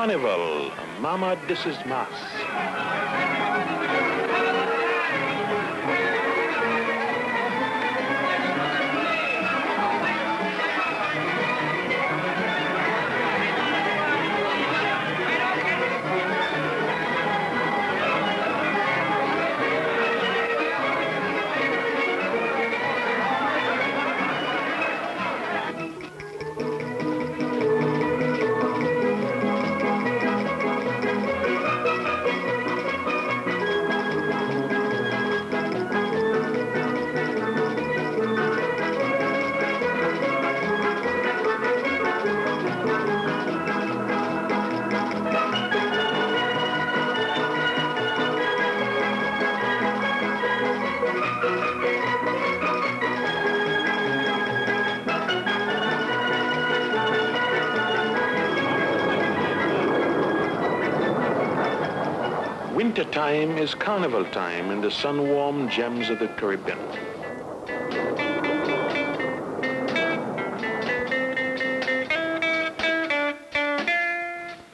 Carnival, Mama, this is Mass. Winter time is carnival time in the sun-warmed gems of the Caribbean.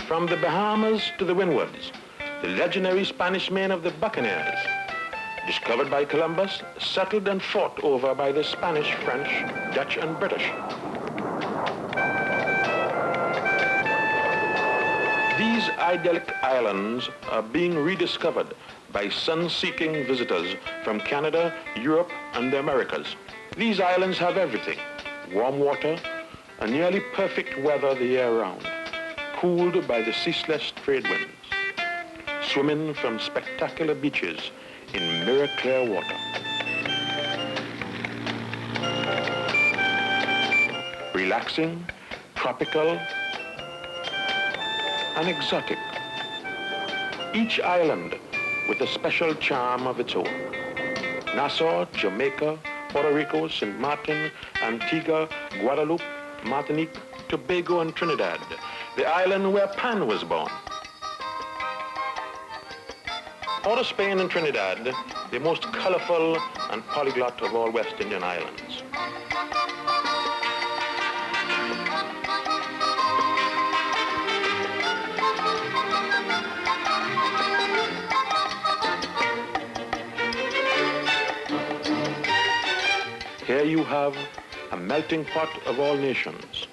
From the Bahamas to the Windwards, the legendary Spanish men of the Buccaneers, discovered by Columbus, settled and fought over by the Spanish, French, Dutch, and British. These idyllic islands are being rediscovered by sun-seeking visitors from Canada, Europe, and the Americas. These islands have everything: warm water and nearly perfect weather the year round, cooled by the ceaseless trade winds, swimming from spectacular beaches in mirror-clear water. Relaxing, tropical, and exotic. Each island with a special charm of its own. Nassau, Jamaica, Puerto Rico, St. Martin, Antigua, Guadeloupe, Martinique, Tobago, and Trinidad, the island where Pan was born. Port of Spain and Trinidad, the most colorful and polyglot of all West Indian islands. Here you have a melting pot of all nations.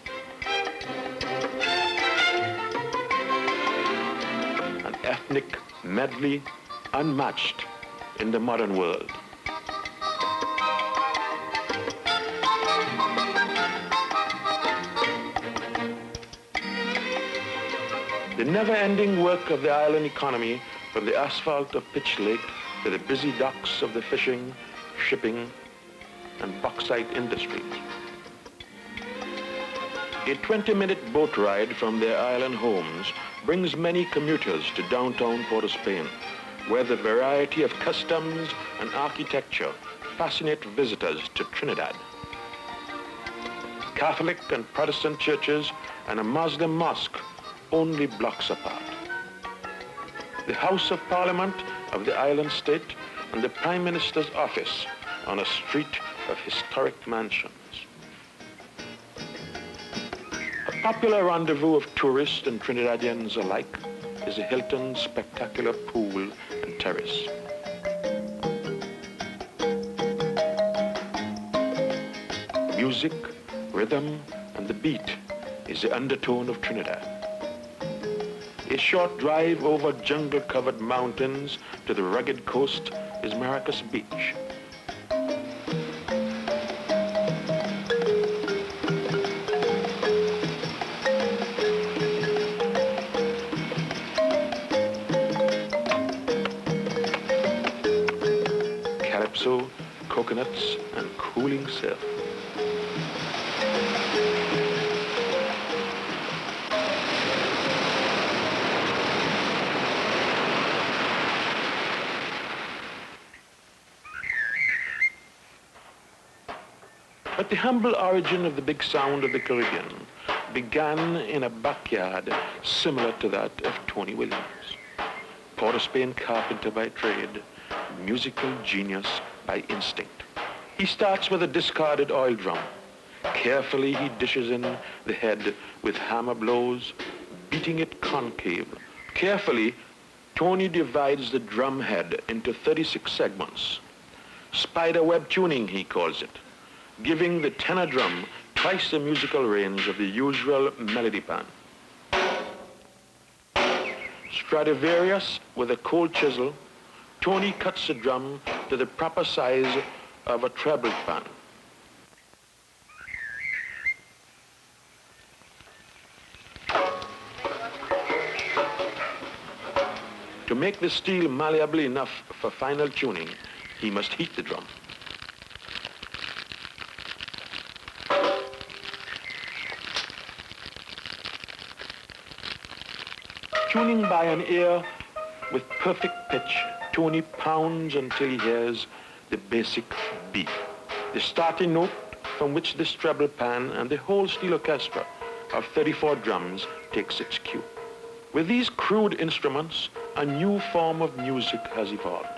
An ethnic medley unmatched in the modern world. The never-ending work of the island economy, from the asphalt of Pitch Lake to the busy docks of the fishing, shipping, and bauxite industries. A 20-minute boat ride from their island homes brings many commuters to downtown Port of Spain, where the variety of customs and architecture fascinate visitors to Trinidad. Catholic and Protestant churches and a Muslim mosque only blocks apart. The House of Parliament of the island state and the Prime Minister's office on a street of historic mansions. A popular rendezvous of tourists and Trinidadians alike is the Hilton's spectacular pool and terrace. Music, rhythm, and the beat is the undertone of Trinidad. A short drive over jungle-covered mountains to the rugged coast is Maracas Beach. Calypso, coconuts, and cooling surf. But the humble origin of the big sound of the Caribbean began in a backyard similar to that of Tony Williams. Port of Spain carpenter by trade, musical genius by instinct. He starts with a discarded oil drum. Carefully he dishes in the head with hammer blows, beating it concave. Carefully, Tony divides the drum head into 36 segments. Spiderweb tuning, he calls it, giving the tenor drum twice the musical range of the usual melody pan. Stradivarius with a cold chisel, Tony cuts the drum to the proper size of a treble pan. To make the steel malleable enough for final tuning, he must heat the drum. Tuning by an ear with perfect pitch, Tony pounds until he hears the basic B, the starting note from which this treble pan and the whole steel orchestra of 34 drums takes its cue. With these crude instruments, a new form of music has evolved,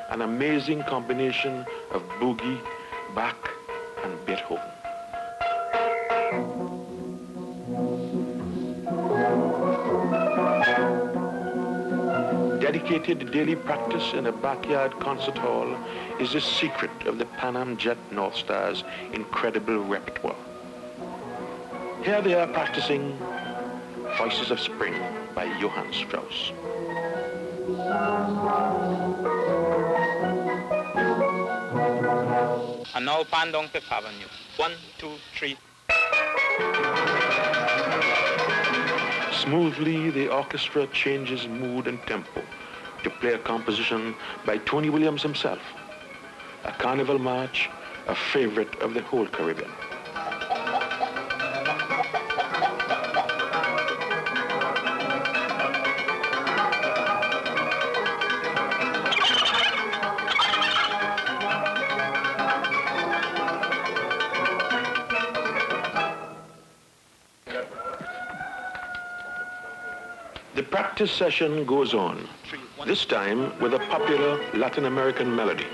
an amazing combination of boogie, Bach, and Beethoven. Dedicated daily practice in a backyard concert hall is the secret of the PanAm Jet North Stars' incredible repertoire. Here they are practicing Voices of Spring by Johann Strauss. And now pan down Fifth Avenue. 1, 2, 3. Smoothly, the orchestra changes mood and tempo to play a composition by Tony Williams himself, a Carnival march, a favorite of the whole Caribbean. The practice session goes on, this time with a popular Latin American melody.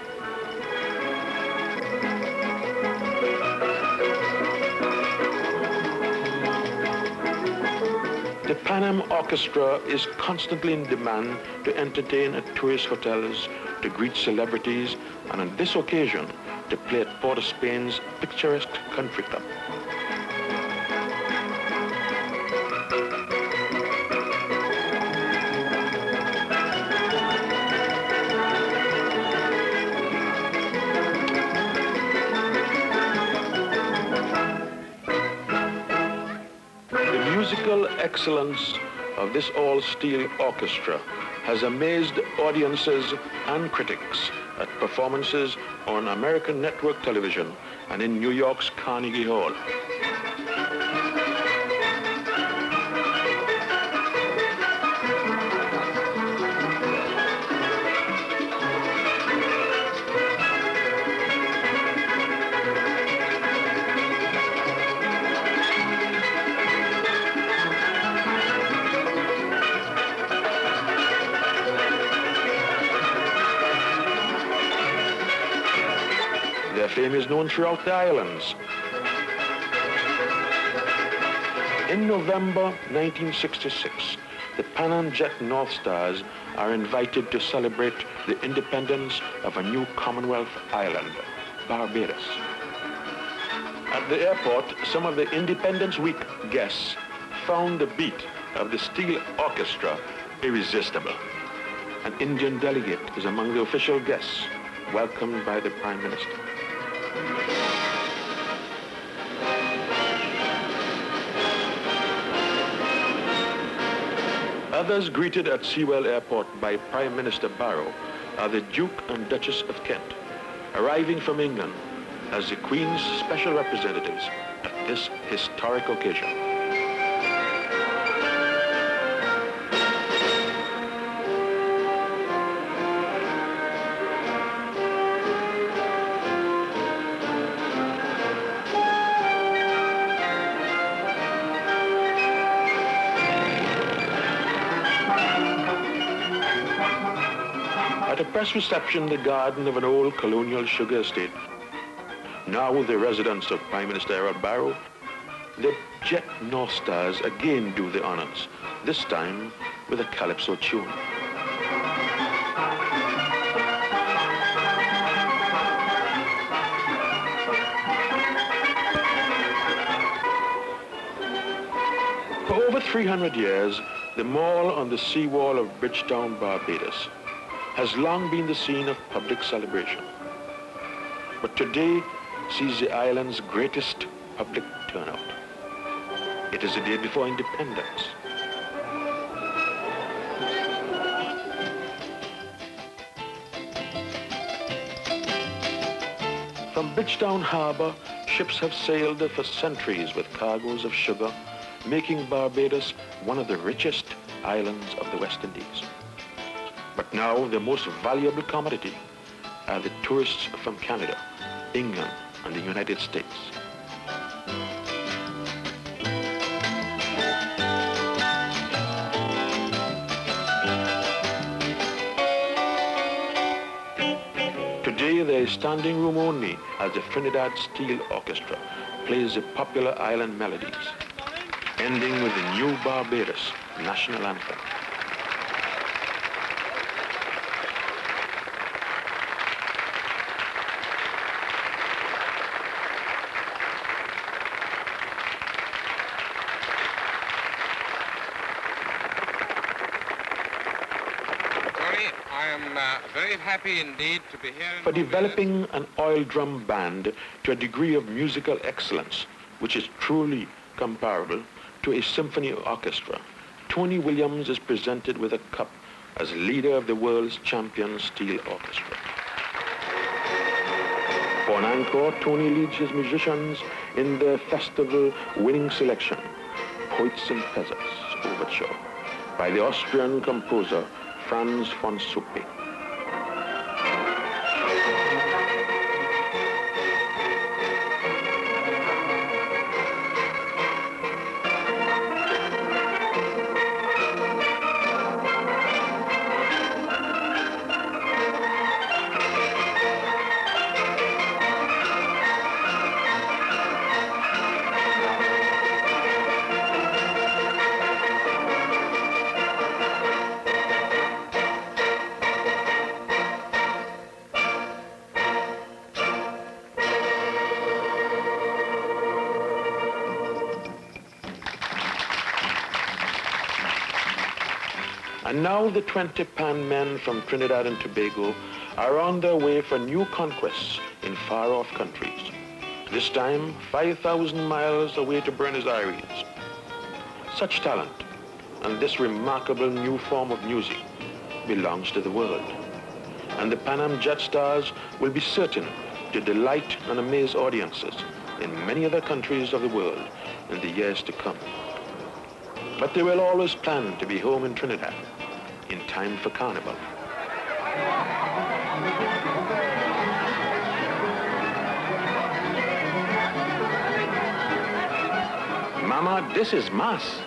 The PanAm Orchestra is constantly in demand to entertain at tourist hotels, to greet celebrities, and on this occasion, to play at Port of Spain's picturesque country club. The musical excellence of this all-steel orchestra has amazed audiences and critics at performances on American network television and in New York's Carnegie Hall. Their fame is known throughout the islands. In November 1966, the PanAm Jet North Stars are invited to celebrate the independence of a new Commonwealth island, Barbados. At the airport, some of the Independence Week guests found the beat of the steel orchestra irresistible. An Indian delegate is among the official guests, welcomed by the Prime Minister. Others greeted at Sewell Airport by Prime Minister Barrow are the Duke and Duchess of Kent, arriving from England as the Queen's special representatives at this historic occasion. At a press reception in the garden of an old colonial sugar estate, now the residence of Prime Minister Barrow, the Jet North Stars again do the honors, this time with a calypso tune. For over 300 years, the mall on the seawall of Bridgetown, Barbados, has long been the scene of public celebration. But today sees the island's greatest public turnout. It is the day before independence. From Bridgetown Harbor, ships have sailed for centuries with cargoes of sugar, making Barbados one of the richest islands of the West Indies. But now the most valuable commodity are the tourists from Canada, England, and the United States. Today there is standing room only as the Trinidad Steel Orchestra plays the popular island melodies, ending with the New Barbados national anthem. I am very happy indeed to be here in For Barbados. developing an oil drum band to a degree of musical excellence which is truly comparable to a symphony orchestra, Tony Williams is presented with a cup as leader of the world's champion steel orchestra. For an encore, Tony leads his musicians in their festival winning selection, Poets and Peasants Overture, by the Austrian composer Franz von Suppé. And now the 20 Pan men from Trinidad and Tobago are on their way for new conquests in far-off countries. This time, 5,000 miles away to Buenos Aires. Such talent and this remarkable new form of music belongs to the world. And the PanAm Jet Stars will be certain to delight and amaze audiences in many other countries of the world in the years to come. But they will always plan to be home in Trinidad in time for Carnival. Mama, this is mass.